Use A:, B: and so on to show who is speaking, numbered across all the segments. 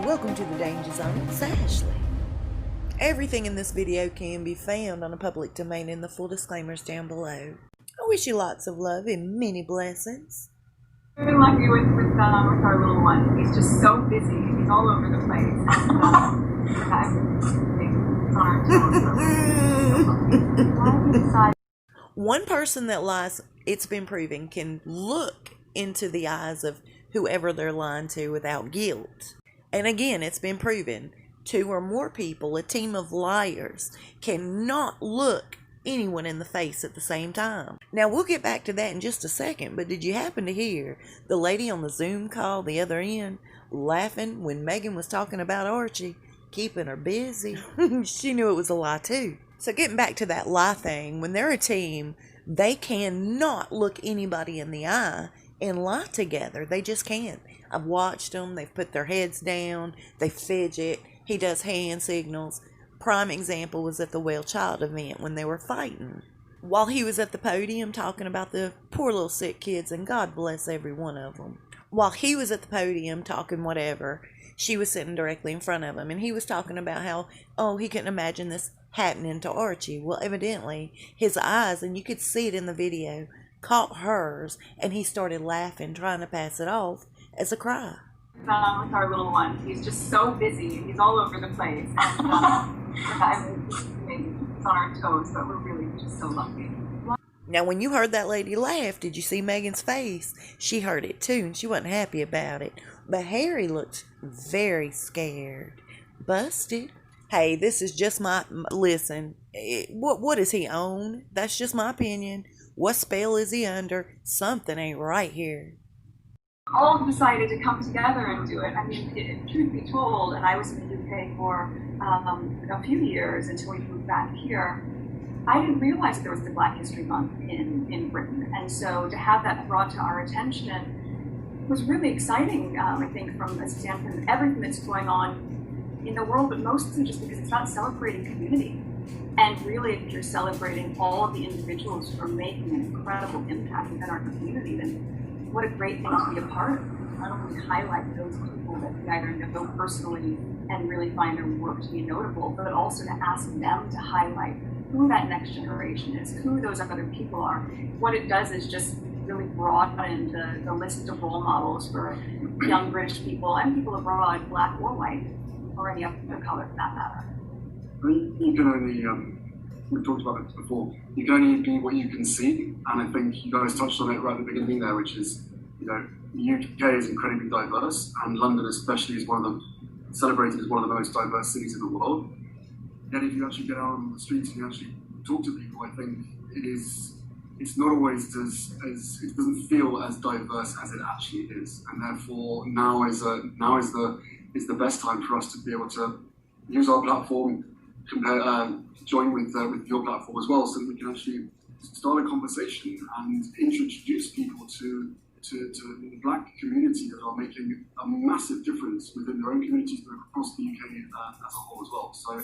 A: welcome to the Danger Zone. It's Ashley. Everything in this video can be found on a public domain, and the full disclaimers down below. I wish you lots of love and many blessings.
B: We've been lucky with our little one. He's just so busy. He's all over the place.
A: One person that lies, it's been proven, can look into the eyes of whoever they're lying to without guilt. And again, it's been proven, 2 or more people, a team of liars, cannot look anyone in the face at the same time. Now, we'll get back to that in just a second, but did you happen to hear the lady on the Zoom call the other end laughing when Meghan was talking about Archie keeping her busy? She knew it was a lie too. So getting back to that lie thing, when they're a team, they cannot look anybody in the eye and lie together. They just can't. I've watched them. They've put their heads down. They fidget. He does hand signals. Prime example was at the Well Child event when they were fighting. While he was at the podium talking about the poor little sick kids, and God bless every one of them. While he was at the podium talking whatever, she was sitting directly in front of him, and he was talking about how, he couldn't imagine this happening to Archie. Well, evidently, his eyes, and you could see it in the video, caught hers, and he started laughing, trying to pass it off as a cry.
B: With our little one, he's just so busy. He's all over the place. And he's on our toes, but we're really just so lucky.
A: Now, when you heard that lady laugh, did you see Meghan's face? She heard it too, and she wasn't happy about it. But Harry looked very scared. Busted. Hey, this is just my... Listen, what does he own? That's just my opinion. What spell is he under? Something ain't right here.
B: All decided to come together and do it. I mean, truth be told, and I was in the UK for a few years until we moved back here, I didn't realize there was the Black History Month in Britain. And so to have that brought to our attention was really exciting, I think, from a standpoint of everything that's going on in the world, but mostly just because it's not celebrating community. And really, if you're celebrating all of the individuals who are making an incredible impact within our community, then what a great thing to be a part of. Not only highlight those people that we either know personally and really find their work to be notable, but also to ask them to highlight who that next generation is, who those other people are. What it does is just really broaden the list of role models for young British people and people abroad, black or white, or any other color for that matter.
C: I think you can only, we've talked about this before, you can only be what you can see, and I think you guys touched on it right at the beginning there, which is, the UK is incredibly diverse, and London especially is celebrated as one of the most diverse cities in the world. Yet if you actually get out on the streets and you actually talk to people, I think it's not always it doesn't feel as diverse as it actually is, and therefore now is the best time for us to be able to use our platform, join with your platform as well, so that we can actually start a conversation and introduce people to the black community that are making a massive difference within their own communities, but across the UK as a whole as well. So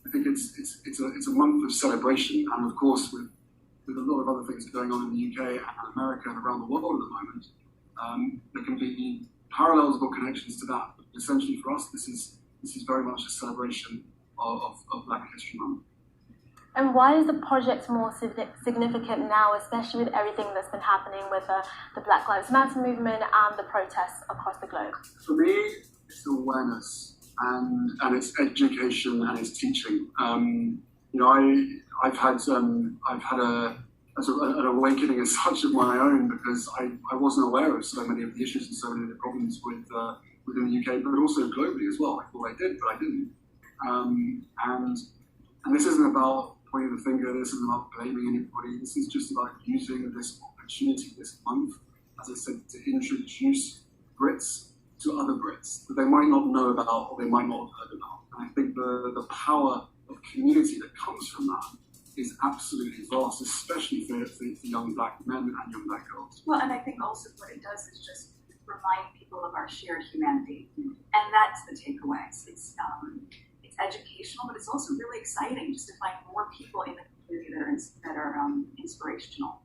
C: I think it's a month of celebration, and of course with a lot of other things going on in the UK and America and around the world at the moment, there can be parallels or connections to that. But essentially for us, this is very much a celebration of Black History Month.
D: And why is the project more significant now, especially with everything that's been happening with the Black Lives Matter movement and the protests across the globe?
C: For me, it's awareness and it's education and it's teaching. I've had an awakening as such of my own, because I wasn't aware of so many of the issues and so many of the problems within the UK, but also globally as well. I thought I did, but I didn't. And this isn't about pointing the finger, this isn't about blaming anybody, this is just about using this opportunity this month, as I said, to introduce Brits to other Brits that they might not know about or they might not have heard about. And I think the power of community that comes from that is absolutely vast, especially for young black men and young black girls.
B: Well, and I think also what it does is just remind people of our shared humanity. And that's the takeaway. It's educational, but it's also really exciting just to find more people in the community that are inspirational.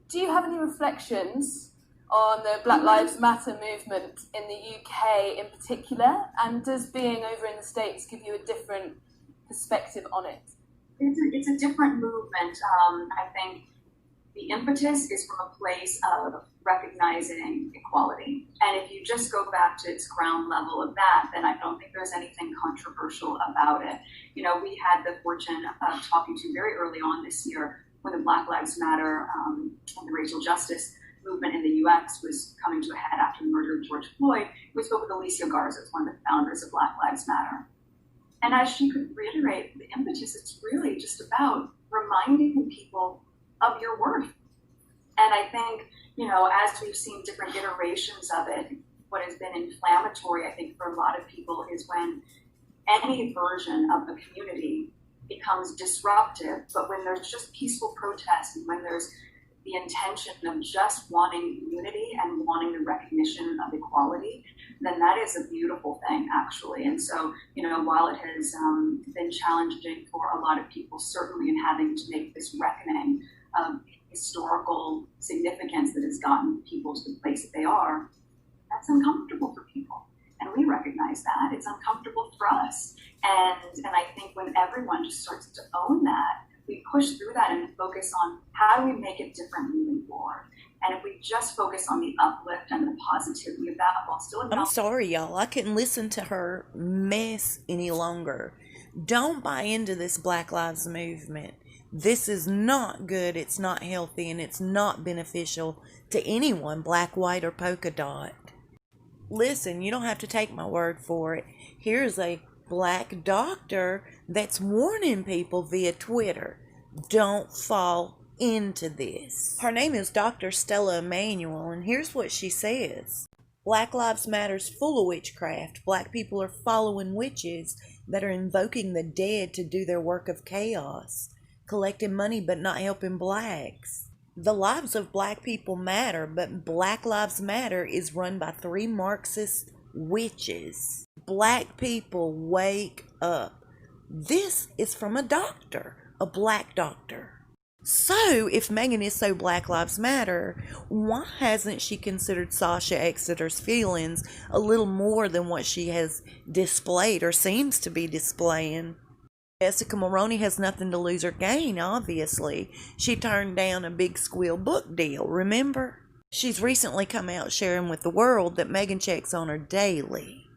E: Do you have any reflections
D: on the Black Lives Matter movement in the UK in particular? And does being over in the States give you a different perspective on it?
B: It's a different movement. I think the impetus is from a place of recognizing equality. And if you just go back to its ground level of that, then I don't think there's anything controversial about it. You know, we had the fortune of talking to very early on this year when the Black Lives Matter and the racial justice movement in the US was coming to a head after the murder of George Floyd. We spoke with Alicia Garza, who's one of the founders of Black Lives Matter. And as she could reiterate, the impetus is really just about reminding people of your worth. And I think, you know, as we've seen different iterations of it, what has been inflammatory, I think, for a lot of people is when any version of a community becomes disruptive, but when there's just peaceful protest and when there's the intention of just wanting unity and wanting the recognition of equality, then that is a beautiful thing, actually. And so, you know, while it has been challenging for a lot of people, certainly in having to make this reckoning of historical significance that has gotten people to the place that they are, that's uncomfortable for people. And we recognize that. It's uncomfortable for us. And I think when everyone just starts to own that, we push through that and focus on how do we make it different moving forward. And if we just focus on the uplift and the positivity of that while still...
A: I'm sorry, y'all. I couldn't listen to her mess any longer. Don't buy into this Black Lives Movement. This is not good, it's not healthy, and it's not beneficial to anyone, black, white, or polka dot. Listen, you don't have to take my word for it. Here's a black doctor that's warning people via Twitter. Don't fall into this. Her name is Dr. Stella Emanuel, and here's what she says. Black Lives Matter's full of witchcraft. Black people are following witches that are invoking the dead to do their work of chaos, collecting money but not helping blacks. The lives of black people matter, but Black Lives Matter is run by 3 Marxist witches. Black people, wake up. This is from a doctor, a black doctor. So, if Meghan is so Black Lives Matter, why hasn't she considered Sasha Exeter's feelings a little more than what she has displayed or seems to be displaying? Jessica Mulroney has nothing to lose or gain, obviously. She turned down a big squeal book deal, remember? She's recently come out sharing with the world that Meghan checks on her daily.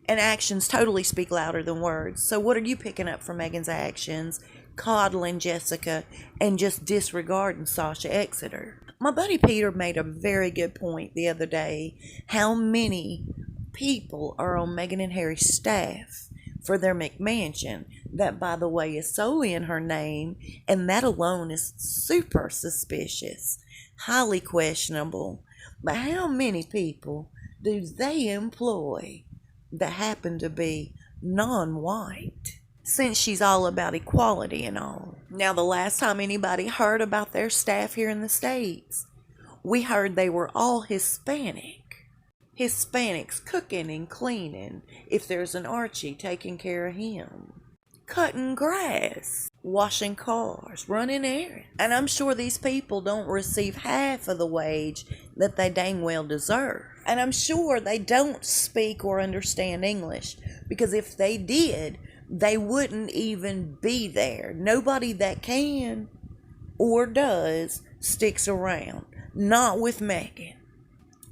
A: And actions totally speak louder than words. So what are you picking up from Meghan's actions, coddling Jessica, and just disregarding Sasha Exeter? My buddy Peter made a very good point the other day. How many people are on Meghan and Harry's staff for their McMansion? That, by the way, is solely in her name, and that alone is super suspicious, highly questionable. But how many people do they employ that happen to be non-white, since she's all about equality and all? Now, the last time anybody heard about their staff here in the States, we heard they were all Hispanic. Hispanics cooking and cleaning, if there's an Archie taking care of him, cutting grass, washing cars, running errands. And I'm sure these people don't receive half of the wage that they dang well deserve. And I'm sure they don't speak or understand English, because if they did, they wouldn't even be there. Nobody that can or does sticks around. Not with Meghan.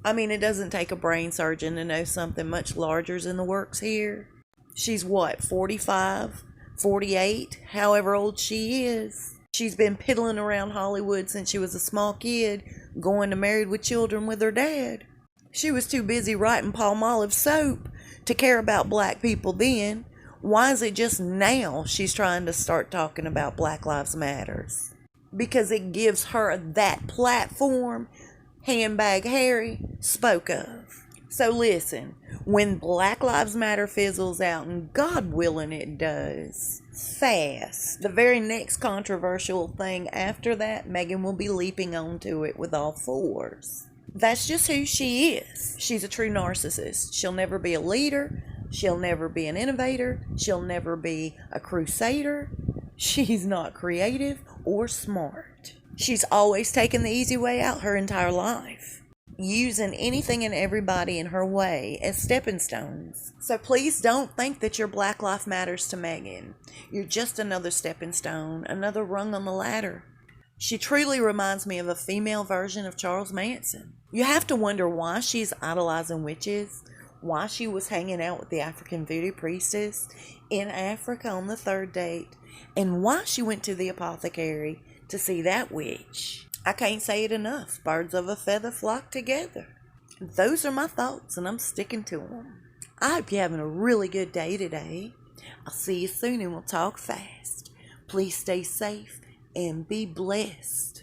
A: I mean, it doesn't take a brain surgeon to know something much larger's in the works here. She's what, 45, 48, however old she is. She's been piddling around Hollywood since she was a small kid, going to Married with Children with her dad. She was too busy writing Palmolive soap to care about black people then. Why is it just now she's trying to start talking about Black Lives Matters? Because it gives her that platform Handbag Harry spoke of. So listen, when Black Lives Matter fizzles out, and God willing it does, fast, the very next controversial thing after that, Meghan will be leaping onto it with all fours. That's just who she is. She's a true narcissist. She'll never be a leader. She'll never be an innovator. She'll never be a crusader. She's not creative or smart. She's always taken the easy way out her entire life. using anything and everybody in her way as stepping stones. So please don't think that your Black Life matters to Meghan. You're just another stepping stone, another rung on the ladder. She truly reminds me of a female version of Charles Manson. You have to wonder why she's idolizing witches, why she was hanging out with the African voodoo priestess in Africa on the 3rd date, and why she went to the apothecary to see that witch. I can't say it enough. Birds of a feather flock together. Those are my thoughts, and I'm sticking to them. I hope you're having a really good day today. I'll see you soon, and we'll talk fast. Please stay safe and be blessed.